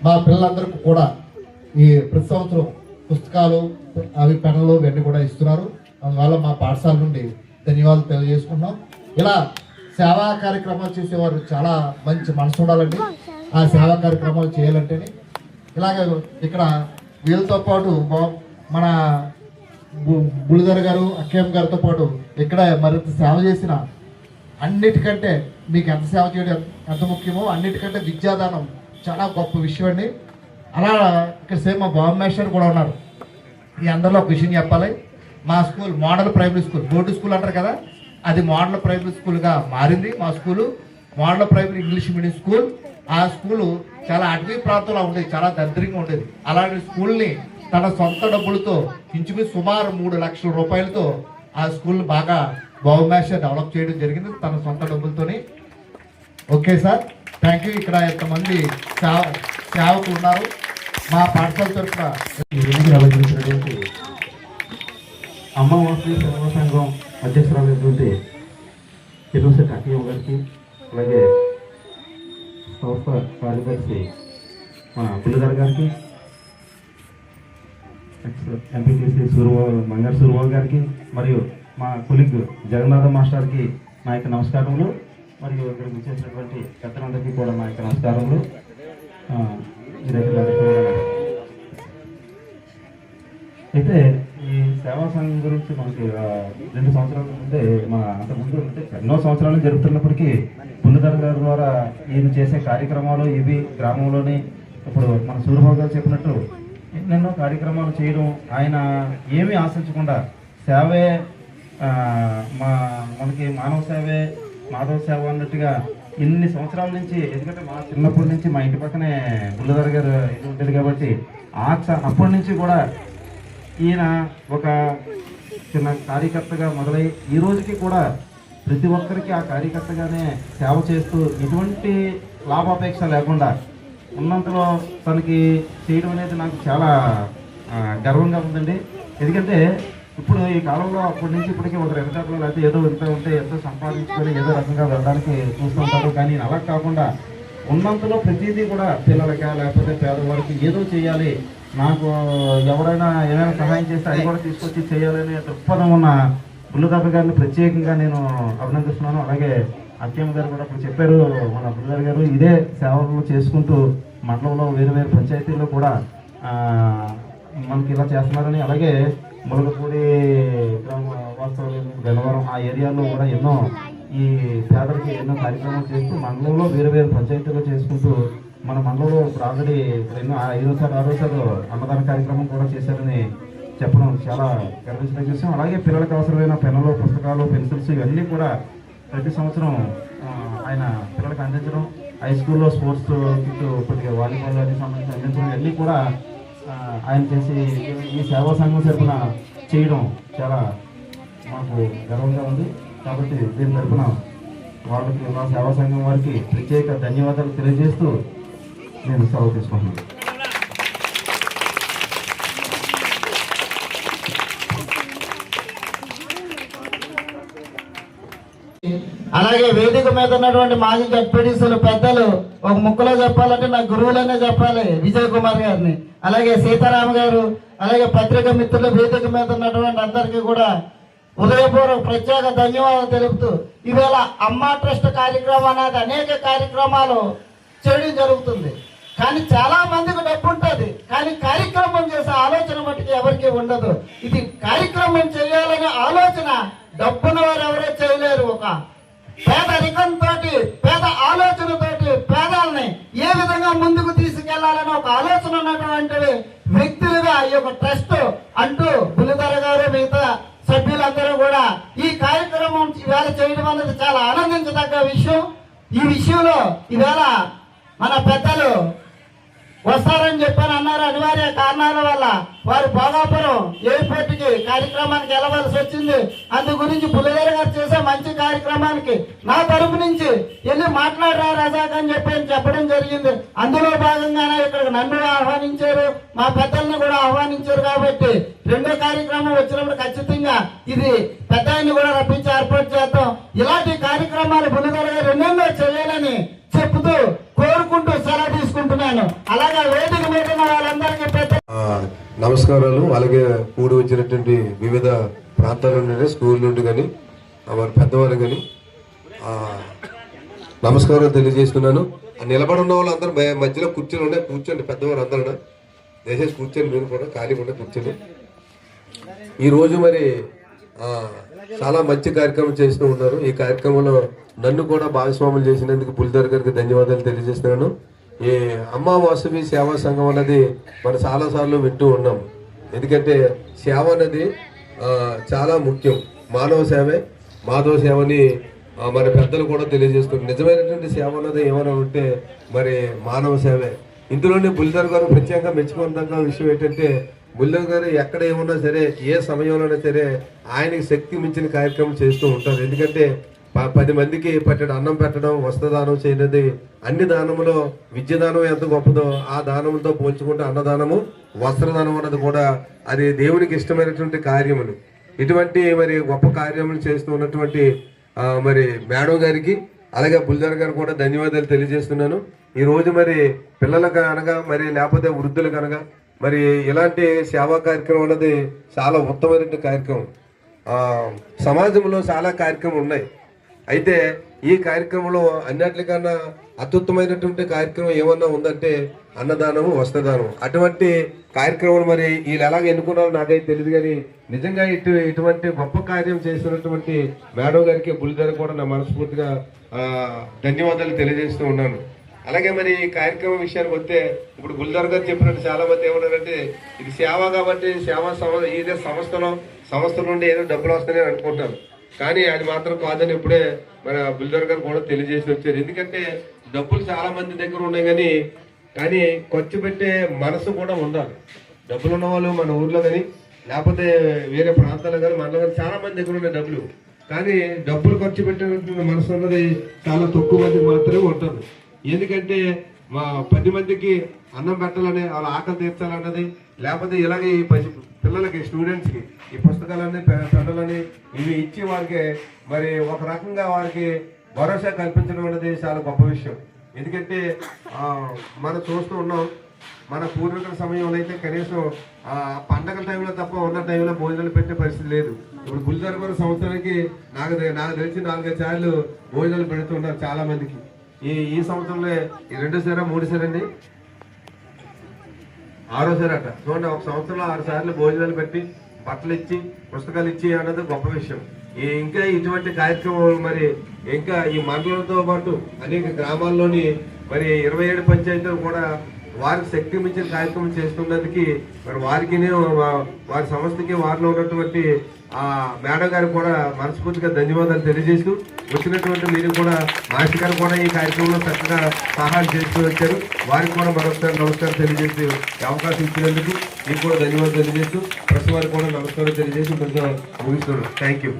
మా పిల్లలందరికీ కూడా ఈ ప్రతి సంవత్సరం పుస్తకాలు అవి పెన్నులు ఇవన్నీ కూడా ఇస్తున్నారు. అందువల్ల మా పాఠశాల నుండి ధన్యవాదాలు తెలియజేసుకున్నాం. ఇలా సేవా కార్యక్రమాలు చేసేవారు చాలా మంచి మనసు ఉండాలండి. ఆ సేవా కార్యక్రమాలు చేయాలంటేనే ఇలాగే ఇక్కడ వీళ్ళతో పాటు మన బులిధర్ గారు అక్కయ్య గారితో పాటు ఇక్కడ మరింత సేవ చేసిన అన్నిటికంటే మీకు ఎంత సేవ చేయడం ఎంత ముఖ్యమో అన్నిటికంటే విద్యాదానం చాలా గొప్ప విషయం అండి. అలా ఇక్కడ సేమ్ మా బాబు మేస్టర్ కూడా ఉన్నారు. ఈ అందరిలో ఒక విషయం చెప్పాలి. మా school model primary school, board school అంటారు కదా, అది మోడల్ ప్రైమరీ స్కూల్గా మారింది. మా school model primary English medium school. ఆ స్కూలు చాలా అటవీ ప్రాంతంలో ఉండేది, చాలా దరిద్రంగా ఉండేది. అలాంటి స్కూల్ని తన సొంత డబ్బులతో ఇంచుమించు సుమారు 3 లక్షల రూపాయలతో ఆ స్కూల్ని బాగా బాబు మేస్టర్ డెవలప్ చేయడం జరిగింది తన సొంత డబ్బులతోని. Okay sir, thank you. ఇక్కడ ఎంతమంది సేవకులు ఉన్నారు మా పాఠశాల తరఫున అలంకరించినటువంటి అమ్మవారి సేవా సంఘం అధ్యక్షురాలైనటువంటి యూనివర్సిటీ అక్కయ్య గారికి, అలాగే సంస్థ కార్యదర్శి మన బుల్లిధర్ గారికి, ఎంపీటీసీ మంగారు సూర్యబాబు గారికి, మరియు మా కొలీగ్ జగన్నాథ మాస్టర్కి నా యొక్క నమస్కారములు. మరియు ఇక్కడికి వచ్చేసినటువంటి పెద్దలందరికీ కూడా నా యొక్క నమస్కారములు. అయితే ఈ సేవా సంఘం గురించి మనకి 2 సంవత్సరాల ముందే అంతకుముందు అంటే ఎన్నో సంవత్సరాలు జరుగుతున్నప్పటికీ బుల్లిధర్ గారి ద్వారా ఈయన చేసే కార్యక్రమాలు ఇవి గ్రామంలోని ఇప్పుడు మన సూర్యబాబు గారు చెప్పినట్టు ఎన్నెన్నో కార్యక్రమాలు చేయడం, ఆయన ఏమీ ఆశించకుండా సేవే మనకి మానవ సేవే మాధవ సేవ అన్నట్టుగా ఇన్ని సంవత్సరాల నుంచి, ఎందుకంటే మా చిన్నప్పటి నుంచి మా ఇంటి పక్కనే బుల్లిధర్ గారు ఇది ఉండేది కాబట్టి అప్పటి నుంచి కూడా ఈయన ఒక చిన్న కార్యకర్తగా మొదలై ఈ రోజుకి కూడా ప్రతి ఒక్కరికి ఆ కార్యకర్తగానే సేవ చేస్తూ ఎటువంటి లాభాపేక్ష లేకుండా ఉన్నంతలో తనకి చేయడం అనేది నాకు చాలా గర్వంగా ఉందండి. ఎందుకంటే ఇప్పుడు ఈ కాలంలో అప్పటి నుంచి ఇప్పటికీ ఒక వెనకాలలో లేకపోతే ఏదో ఇంత ఉంటే ఎంతో సంపాదించుకొని ఏదో రకంగా వెళ్ళడానికి చూస్తూ ఉంటారు. కానీ అలా కాకుండా ఉన్నంతలో ప్రతిదీ కూడా పిల్లలకి లేకపోతే పేదవారికి ఏదో చేయాలి, నాకు ఎవరైనా ఏమైనా సహాయం చేస్తే అది కూడా తీసుకొచ్చి చేయాలనే దృక్పథం ఉన్న బుల్లిధర్ గారిని ప్రత్యేకంగా నేను అభినందిస్తున్నాను. అలాగే అక్కయ్య గారు కూడా ఇప్పుడు చెప్పారు, మన బుల్లిధర్ గారు ఇదే సేవలు చేసుకుంటూ మండలంలో వేరు వేరు పంచాయతీల్లో కూడా మనకి ఇలా చేస్తున్నారని, అలాగే ములగపూడి గ్రామ వాస్తవం గన్నవరం ఆ ఏరియాలో కూడా ఎన్నో ఈ పేదలకి ఎన్నో కార్యక్రమాలు చేస్తూ మండలంలో వేరు వేరు పంచాయతీల్లో చేసుకుంటూ మన మండలంలో ఇప్పుడు ఆల్రెడీ ఎన్నో 5వ అన్నదాన కార్యక్రమం కూడా చేశారని చెప్పడం చాలా గర్వించదగ్గ విషయం. అలాగే పిల్లలకు అవసరమైన పెన్నులు, పుస్తకాలు, పెన్సిల్స్ ఇవన్నీ కూడా ప్రతి సంవత్సరం ఆయన పిల్లలకు అందించడం, హై స్కూల్లో స్పోర్ట్స్ కిట్ కొద్దిగా వాలీబాల్ అది సంబంధించి అందించడం ఇవన్నీ కూడా ఆయన చేసి ఈ సేవా సంఘం తరఫున చేయడం చాలా మాకు గర్వంగా ఉంది. కాబట్టి దీని తరఫున వాళ్ళకి మా సేవా సంఘం వారికి ప్రత్యేక ధన్యవాదాలు తెలియజేస్తూ నేను సెలవు తీసుకుంటున్నాను. అలాగే వేదిక మీద ఉన్నటువంటి మాజీ జడ్పీటీసీలు పెద్దలు ఒక ముక్కలో చెప్పాలంటే నా గురువులనే చెప్పాలి, విజయ్ కుమార్ గారిని, అలాగే సీతారామ గారు, అలాగే పత్రికా మిత్రులు, వేదిక మీద ఉన్నటువంటి అందరికీ కూడా ఉదయపూర్వక ప్రత్యేక ధన్యవాదాలు తెలుపుతూ ఈవేళ అమ్మా ట్రస్ట్ కార్యక్రమం అనేది అనేక కార్యక్రమాలు చేయడం జరుగుతుంది. కానీ చాలా మందికి డబ్బు ఉంటుంది, కానీ కార్యక్రమం చేసే ఆలోచన మట్టుకు ఎవరికి ఉండదు. ఇది కార్యక్రమం చేయాలనే ఆలోచన డబ్బున వారు ఎవరో చేయలేరు. ఒక పేదరికంతో పేద ఆలోచనతోటి పేదల్ని ఏ విధంగా ముందుకు తీసుకెళ్లాలని ఒక ఆలోచన ఉన్నటువంటి వ్యక్తులుగా ఈ యొక్క ట్రస్ట్ అంటూ బుల్లిధర్ గారు మిగతా సభ్యులందరూ కూడా ఈ కార్యక్రమం ఈవేళ చేయడం అనేది చాలా ఆనందించదగ్గ విషయం. ఈ విషయంలో ఈవేళ మన పెద్దలు వస్తారని చెప్పని అన్నారు. అనివార్య కారణాల వల్ల వారు భోగాపురం ఎయిర్పోర్ట్ కి కార్యక్రమానికి వెళ్ళవలసి వచ్చింది. అందు గురించి బుల్లిధర్ గారు చేసే మంచి కార్యక్రమానికి నా తరపు నుంచి వెళ్ళి మాట్లాడరా రజాక్ అని చెప్పడం జరిగింది. అందులో భాగంగానే ఇక్కడికి నన్ను ఆహ్వానించారు, మా పెద్దల్ని కూడా ఆహ్వానించారు. కాబట్టి రెండో కార్యక్రమం వచ్చినప్పుడు ఖచ్చితంగా ఇది పెద్ద కూడా రప్పించి ఏర్పాటు చేద్దాం. ఇలాంటి కార్యక్రమాలు బుల్లిధర్ గారు ఎన్నెన్నో చేయాలని చెప్తూ కోరుకుంటూ సెలవు తీసుకుంటున్నాను. అలాగే నమస్కారాలు. అలాగే కూడి వచ్చినటువంటి వివిధ ప్రాంతాల నుండి, స్కూల్ నుండి కానీ వారి పెద్దవాళ్ళు కానీ నమస్కారాలు తెలియజేస్తున్నాను. నిలబడి ఉన్న వాళ్ళు అందరూ మధ్యలో కూర్చొని ఉండే, కూర్చోండి. పెద్దవారు అందరూ దయచేసి కూర్చొని, మీరు కూడా ఖాళీగా ఉండే కూర్చొని. ఈరోజు మరి చాలా మంచి కార్యక్రమం చేస్తూ ఉన్నారు. ఈ కార్యక్రమంలో నన్ను కూడా భాగస్వాములు చేసినందుకు పులిధర్ గారికి ధన్యవాదాలు తెలియజేస్తున్నాను. ఈ అమ్మ వాసవి సేవా సంఘం అన్నది మనం చాలాసార్లు వింటూ ఉన్నాం. ఎందుకంటే సేవ అనేది చాలా ముఖ్యం. మానవ సేవే మాధవ సేవని మన పెద్దలు కూడా తెలియజేస్తున్నారు. నిజమైనటువంటి సేవ అన్నది ఏమైనా ఉంటే మరి మానవ సేవే. ఇందులోనే పులిధర్ గారు ప్రత్యేకంగా మెచ్చుకున్న విషయం ఏంటంటే, పులిధర్ గారు ఎక్కడ ఏమన్నా సరే, ఏ సమయంలోనే సరే ఆయనకి శక్తి మించిన కార్యక్రమం చేస్తూ ఉంటారు. ఎందుకంటే 10 మందికి పట్టడం, అన్నం పెట్టడం, వస్త్రదానం చేయనది అన్ని దానములో విద్యదానం ఎంత గొప్పదో ఆ దానంతో పోల్చుకుంటే అన్నదానము, వస్త్రదానం అన్నది కూడా అది దేవునికి ఇష్టమైనటువంటి కార్యములు. ఇటువంటి మరి గొప్ప కార్యములు చేస్తూ ఉన్నటువంటి మరి మేడం గారికి అలాగే పులిధర్ గారు కూడా ధన్యవాదాలు తెలియజేస్తున్నాను. ఈ రోజు మరి పిల్లలకు అనగా మరి లేకపోతే వృద్ధులకు అనగా మరి ఇలాంటి సేవా కార్యక్రమం అనేది చాలా ఉత్తమమైనటువంటి కార్యక్రమం. సమాజంలో చాలా కార్యక్రమాలు ఉన్నాయి. అయితే ఈ కార్యక్రమంలో అన్నిటికన్నా అత్యుత్తమైనటువంటి కార్యక్రమం ఏమన్నా ఉందంటే అన్నదానము, వస్త్రదానం. అటువంటి కార్యక్రమాలు మరి వీళ్ళు ఎలాగ ఎన్నుకున్నారో నాకైతే తెలియదు, కానీ నిజంగా ఇటువంటి గొప్ప కార్యం చేస్తున్నటువంటి మేడం గారికి, పులిధర్ కూడా నా మనస్ఫూర్తిగా ధన్యవాదాలు తెలియజేస్తూ ఉన్నాను. అలాగే మరి ఈ కార్యక్రమం విషయానికి వస్తే, ఇప్పుడు పులిధర్ గారు చెప్పినట్టు చాలా మంది ఏమన్నారంటే ఇది సేవ కాబట్టి ఇదే సంస్థ నుండి ఏదో డబ్బులు వస్తాయని అనుకుంటారు. కానీ అది మాత్రం కాదని ఇప్పుడే మన పులిధర్ గారు కూడా తెలియజేసి వచ్చారు. ఎందుకంటే డబ్బులు చాలా మంది దగ్గర ఉన్నాయి, కానీ ఖర్చు పెట్టే మనసు కూడా ఉండాలి. డబ్బులు ఉన్న వాళ్ళు మన ఊర్లో కానీ లేకపోతే వేరే ప్రాంతాల్లో కానీ మనలో కానీ చాలా మంది దగ్గర ఉన్నాయి డబ్బులు. కానీ డబ్బులు ఖర్చు పెట్టినటువంటి మనసు అన్నది చాలా తక్కువ మందికి మాత్రమే ఉంటుంది. ఎందుకంటే 10 మందికి అన్నం పెట్టాలని, వాళ్ళ ఆకలి తీర్చాలన్నది, లేకపోతే ఇలాగే ఈ పిల్లలకి, స్టూడెంట్స్కి ఈ పుస్తకాలన్నీ పెట్టాలని ఇవి ఇచ్చి వారికి మరి ఒక రకంగా వారికి భరోసా కల్పించడం అనేది చాలా గొప్ప విషయం. ఎందుకంటే మనం చూస్తూ ఉన్నాం, మన పూర్వీకుల సమయంలో అయితే కనీసం పండగల టైంలో తప్ప ఉన్న టైంలో భోజనాలు పెట్టే పరిస్థితి లేదు. ఇప్పుడు పులిధర్ గారు సంవత్సరానికి నాకు తెలిసి 4-5 సార్లు భోజనాలు పెడుతున్నారు చాలా మందికి. ఈ సంవత్సరంలో 2 సారా 3 సారండి 6వ సారి అట. చూడండి, ఒక సంవత్సరంలో 6 సార్లు భోజనాలు పెట్టి బట్టలు ఇచ్చి పుస్తకాలు ఇచ్చి అన్నది గొప్ప విషయం. ఇంకా ఇటువంటి కార్యక్రమాలు మరి ఇంకా ఈ మండలంతో పాటు అనేక గ్రామాల్లోని మరి 27 పంచాయతీలు కూడా వారికి శక్తి మించిన కార్యక్రమం చేస్తున్నందుకు మరి వారికి, వారి సంస్థకి, వారిలో ఉన్నటువంటి మేడం గారు కూడా మనస్ఫూర్తిగా ధన్యవాదాలు తెలియజేస్తూ, వచ్చినటువంటి మీరు కూడా మాస్టర్ గారు కూడా ఈ కార్యక్రమంలో చక్కగా సహాయం చేస్తూ వచ్చారు. వారికి కూడా మరొకసారి నమస్కారం తెలియజేస్తూ అవకాశం ఇచ్చినందుకు మీకు కూడా ధన్యవాదాలు తెలియజేస్తూ, ప్రెస్ వారికి కూడా నమస్కారం తెలియజేసి కొంచెం ముగిస్తున్నాను. Thank you.